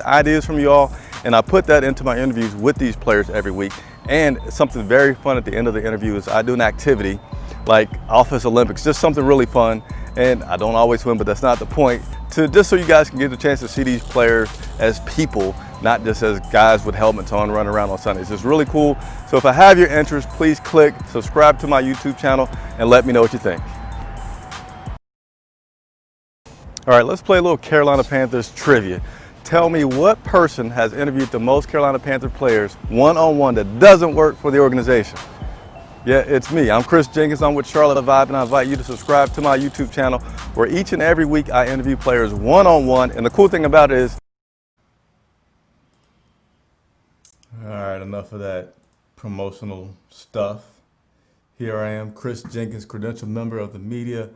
ideas from you all, and I put that into my interviews with these players every week. And something very fun at the end of the interview is I do an activity like Office Olympics, just something really fun. And I don't always win, but that's not the point. Just so you guys can get the chance to see these players as people, not just as guys with helmets on running around on Sundays. It's really cool. So if I have your interest, please click subscribe to my YouTube channel and let me know what you think. All right, let's play a little Carolina Panthers trivia. Tell me what person has interviewed the most Carolina Panther players one-on-one that doesn't work for the organization? Yeah, it's me. I'm Chris Jenkins. I'm with Charlotte Vibe, and I invite you to subscribe to my YouTube channel where each and every week I interview players one-on-one. And the cool thing about it is... All right, enough of that promotional stuff. Here I am, Chris Jenkins, credentialed member of the media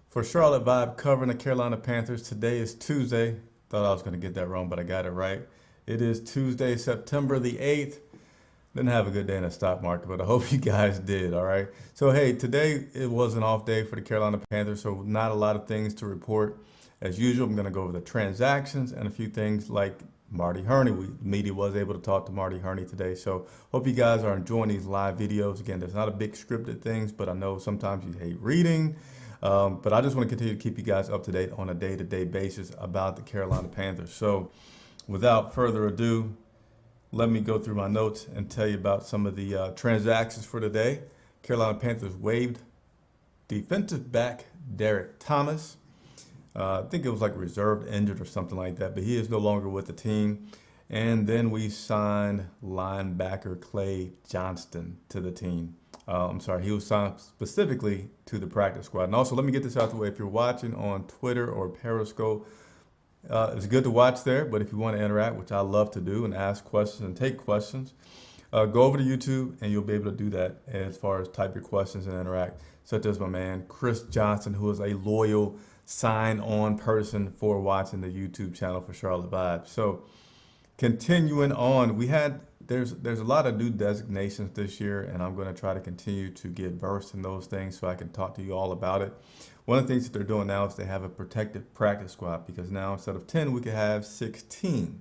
for Charlotte Vibe, covering the Carolina Panthers. Today is Tuesday. Thought I was going to get that wrong, but I got it right. It is Tuesday, September the 8th. Didn't have a good day in the stock market, but I hope you guys did, all right? So, hey, today it was an off day for the Carolina Panthers, so not a lot of things to report. As usual, I'm going to go over the transactions and a few things like Marty Hurney. Media was able to talk to Marty Hurney today, so hope you guys are enjoying these live videos. Again, there's not a big scripted things, but I know sometimes you hate reading. But I just want to continue to keep you guys up to date on a day-to-day basis about the Carolina Panthers. So without further ado, let me go through my notes and tell you about some of the transactions for today. Carolina Panthers waived defensive back Derek Thomas. I think it was like reserved injured or something like that, but he is no longer with the team. And then we signed linebacker Clay Johnston to the team. He was signed specifically to the practice squad. And also, let me get this out the way. If you're watching on Twitter or Periscope, it's good to watch there. But if you want to interact, which I love to do, and ask questions and take questions, go over to YouTube and you'll be able to do that as far as type your questions and interact, such as my man, Chris Johnson, who is a loyal sign-on person for watching the YouTube channel for Charlotte Vibe. So continuing on, there's a lot of new designations this year, and I'm going to try to continue to get versed in those things so I can talk to you all about it. One of the things that they're doing now is they have a protected practice squad, because now instead of 10, we could have 16.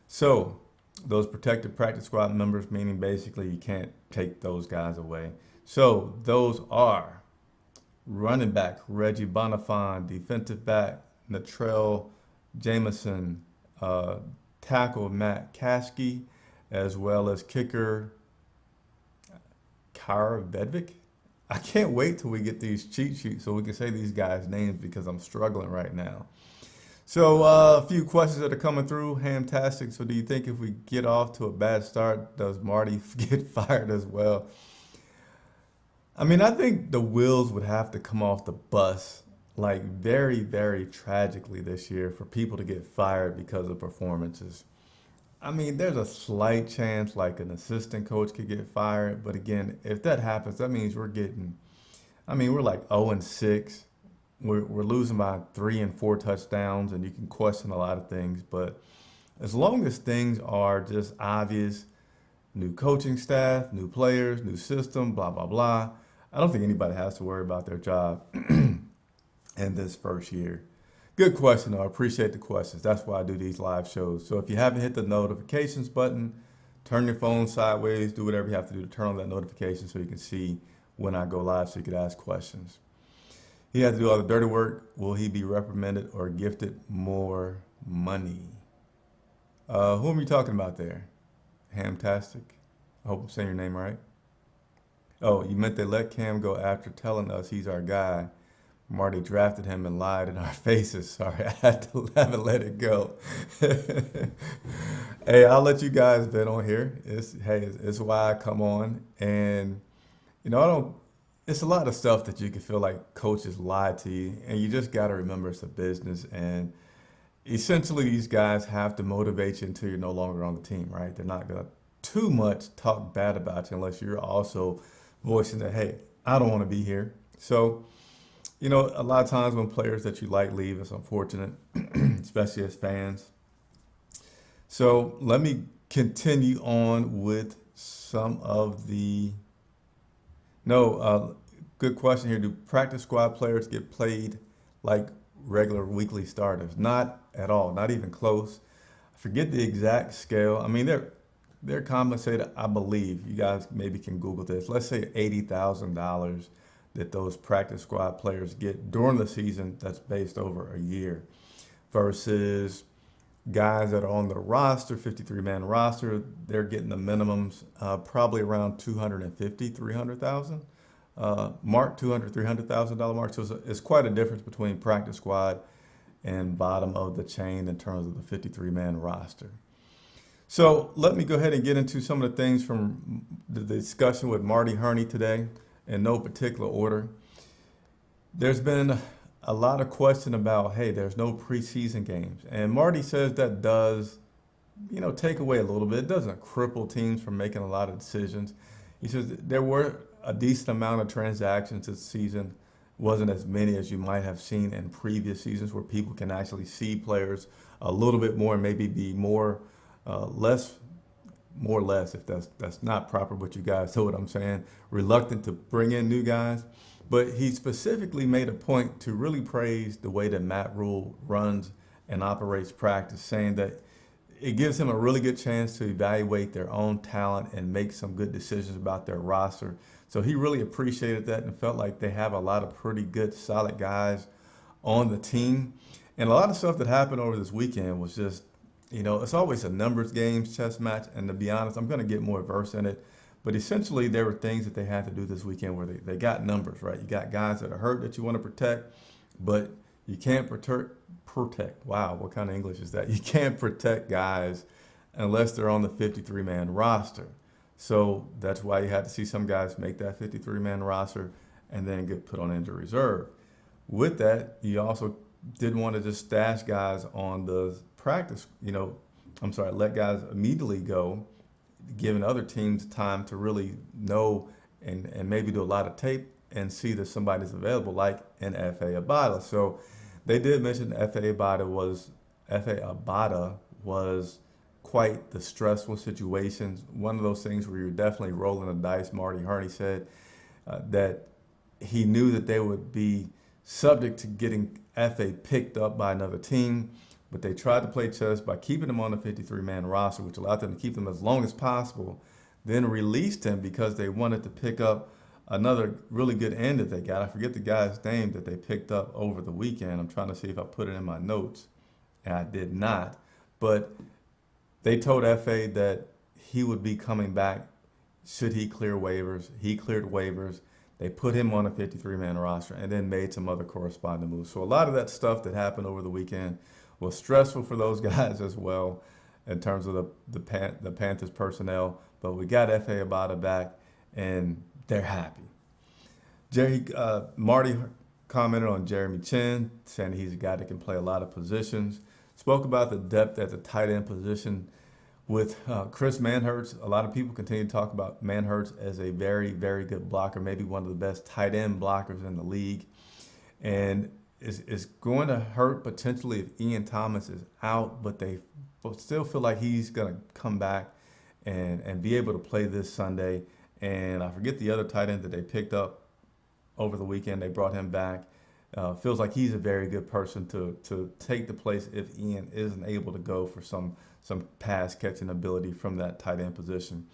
So those protected practice squad members, meaning basically you can't take those guys away. So those are running back Reggie Bonifant, defensive back Natrell Jameson, tackle Matt Caskey, as well as kicker Kara Vedvik. I can't wait till we get these cheat sheets so we can say these guys' names, because I'm struggling right now. So a few questions that are coming through. Hamtastic. So do you think if we get off to a bad start, does Marty get fired as well? I mean, I think the wheels would have to come off the bus like very, very tragically this year for people to get fired because of performances. I mean, there's a slight chance like an assistant coach could get fired. But again, if that happens, that means we're like 0-6. We're losing by 3 and 4 touchdowns, and you can question a lot of things. But as long as things are just obvious, new coaching staff, new players, new system, blah, blah, blah, I don't think anybody has to worry about their job in this first year. Good question, though. I appreciate the questions. That's why I do these live shows. So if you haven't hit the notifications button, turn your phone sideways, do whatever you have to do to turn on that notification so you can see when I go live so you can ask questions. He had to do all the dirty work. Will he be reprimanded or gifted more money? Who are we talking about there? Hamtastic? I hope I'm saying your name right. Oh, you meant they let Cam go after telling us he's our guy. Marty drafted him and lied in our faces. Sorry, I haven't let it go. Hey, I'll let you guys bet on here. It's why I come on. And, it's a lot of stuff that you can feel like coaches lie to you. And you just got to remember it's a business. And essentially, these guys have to motivate you until you're no longer on the team, right? They're not going to too much talk bad about you unless you're also voicing that, hey, I don't want to be here. So, a lot of times when players that you like leave, it's unfortunate, especially as fans. So let me continue on with some of the, good question here. Do practice squad players get played like regular weekly starters? Not at all, not even close. I forget the exact scale. I mean, they're compensated, I believe. You guys maybe can Google this. Let's say $80,000 that those practice squad players get during the season that's based over a year versus guys that are on the roster, 53-man roster, they're getting the minimums probably around 250, 300,000 mark, 200, $300,000 mark. So it's quite a difference between practice squad and bottom of the chain in terms of the 53-man roster. So let me go ahead and get into some of the things from the discussion with Marty Hurney today in no particular order. There's been a lot of question about, hey, there's no preseason games. And Marty says that does, take away a little bit. It doesn't cripple teams from making a lot of decisions. He says there were a decent amount of transactions this season. Wasn't as many as you might have seen in previous seasons where people can actually see players a little bit more and maybe be more less, if that's not proper, but you guys know what I'm saying, reluctant to bring in new guys. But he specifically made a point to really praise the way that Matt Rule runs and operates practice, saying that it gives him a really good chance to evaluate their own talent and make some good decisions about their roster. So he really appreciated that and felt like they have a lot of pretty good, solid guys on the team. And a lot of stuff that happened over this weekend was just, it's always a numbers game, chess match. And to be honest, I'm going to get more versed in it. But essentially, there were things that they had to do this weekend where they got numbers, right? You got guys that are hurt that you want to protect, but you can't protect. Wow, what kind of English is that? You can't protect guys unless they're on the 53-man roster. So that's why you had to see some guys make that 53-man roster and then get put on injury reserve. With that, you also didn't want to just stash guys on the practice, let guys immediately go, giving other teams time to really know and maybe do a lot of tape and see that somebody's available, like an F.A. Abada. So they did mention F.A. Abada was quite the stressful situations. One of those things where you're definitely rolling the dice. Marty Hurney said that he knew that they would be subject to getting F.A. picked up by another team, but they tried to play chess by keeping him on the 53-man roster, which allowed them to keep him as long as possible, then released him because they wanted to pick up another really good end that they got. I forget the guy's name that they picked up over the weekend. I'm trying to see if I put it in my notes, and I did not. But they told FA that he would be coming back should he clear waivers. He cleared waivers. They put him on a 53-man roster and then made some other corresponding moves. So a lot of that stuff that happened over the weekend was stressful for those guys as well in terms of the Panthers personnel. But we got F.A. Abada back, and they're happy. Marty commented on Jeremy Chin, saying he's a guy that can play a lot of positions. Spoke about the depth at the tight end position with Chris Manhertz. A lot of people continue to talk about Manhertz as a very, very good blocker, maybe one of the best tight end blockers in the league. And it's going to hurt potentially if Ian Thomas is out, but they still feel like he's going to come back and be able to play this Sunday. And I forget the other tight end that they picked up over the weekend. They brought him back. Feels like he's a very good person to take the place if Ian isn't able to go for some pass catching ability from that tight end position.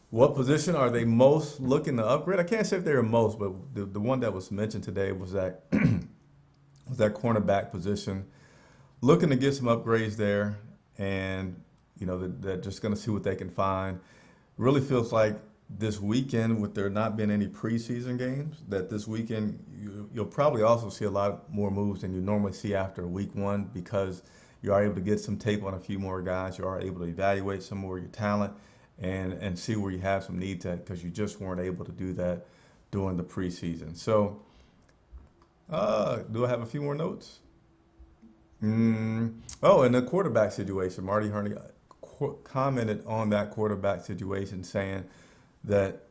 What position are they most looking to upgrade? I can't say if they're most, but the one that was mentioned today was that was that cornerback position. Looking to get some upgrades there, and they're just going to see what they can find. Really feels like this weekend, with there not being any preseason games, that this weekend you'll probably also see a lot more moves than you normally see after week one, because you are able to get some tape on a few more guys. You are able to evaluate some more of your talent and see where you have some needs at, because you just weren't able to do that during the preseason. So, do I have a few more notes? Oh, and the quarterback situation. Marty Hurney commented on that quarterback situation, saying that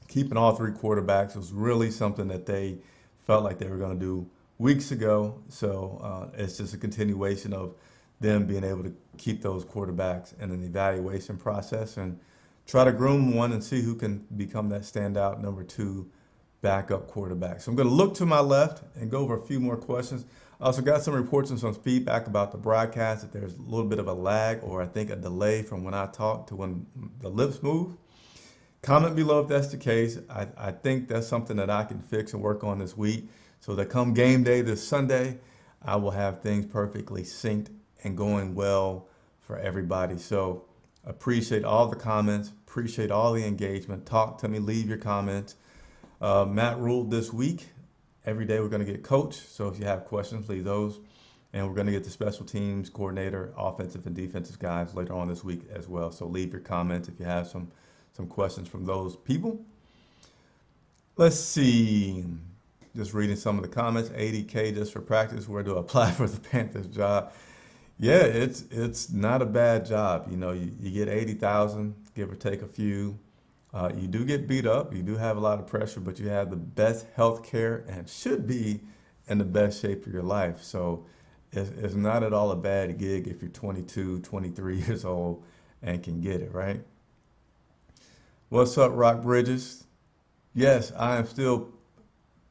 keeping all three quarterbacks was really something that they felt like they were going to do weeks ago. So it's just a continuation of them being able to keep those quarterbacks in an evaluation process and try to groom one and see who can become that standout number two backup quarterback. So I'm going to look to my left and go over a few more questions. I also got some reports and some feedback about the broadcast that there's a little bit of a lag, or I think a delay from when I talk to when the lips move. Comment below if that's the case. I think that's something that I can fix and work on this week, so that come game day this Sunday, I will have things perfectly synced and going well for everybody. So appreciate all the comments, appreciate all the engagement. Talk to me, leave your comments. Matt ruled this week. Every day we're going to get coached. So if you have questions, leave those. And we're going to get the special teams coordinator, offensive and defensive guys later on this week as well. So leave your comments if you have some questions from those people. Let's see. Just reading some of the comments. 80K just for practice. Where to apply for the Panthers job? Yeah, it's not a bad job. You know, you get 80,000, give or take a few. You do get beat up. You do have a lot of pressure, but you have the best health care and should be in the best shape of your life. So it's not at all a bad gig if you're 22, 23 years old and can get it, right? What's up, Rock Bridges? Yes, I am still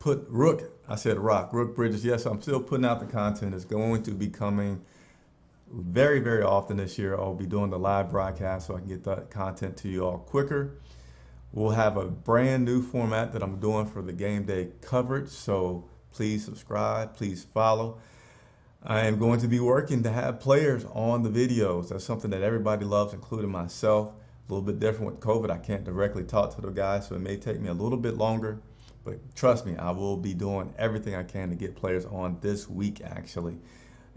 Rook Bridges. Yes, I'm still putting out the content. It's going to be coming very, very often this year. I'll be doing the live broadcast so I can get that content to you all quicker. We'll have a brand new format that I'm doing for the game day coverage, so please subscribe, please follow. I am going to be working to have players on the videos. That's something that everybody loves, including myself. A little bit different with COVID. I can't directly talk to the guys, so it may take me a little bit longer. But trust me, I will be doing everything I can to get players on this week, actually.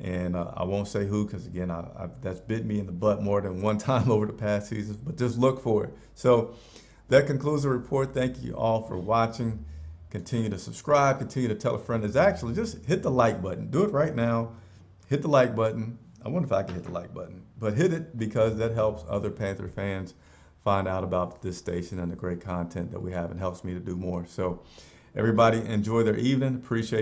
And I won't say who, because again, that's bit me in the butt more than one time over the past seasons, but just look for it. So that concludes the report. Thank you all for watching. Continue to subscribe, continue to tell a friend. Actually, just hit the like button. Do it right now. Hit the like button. I wonder if I can hit the like button, but hit it because that helps other Panther fans find out about this station and the great content that we have, and helps me to do more. So everybody enjoy their evening. Appreciate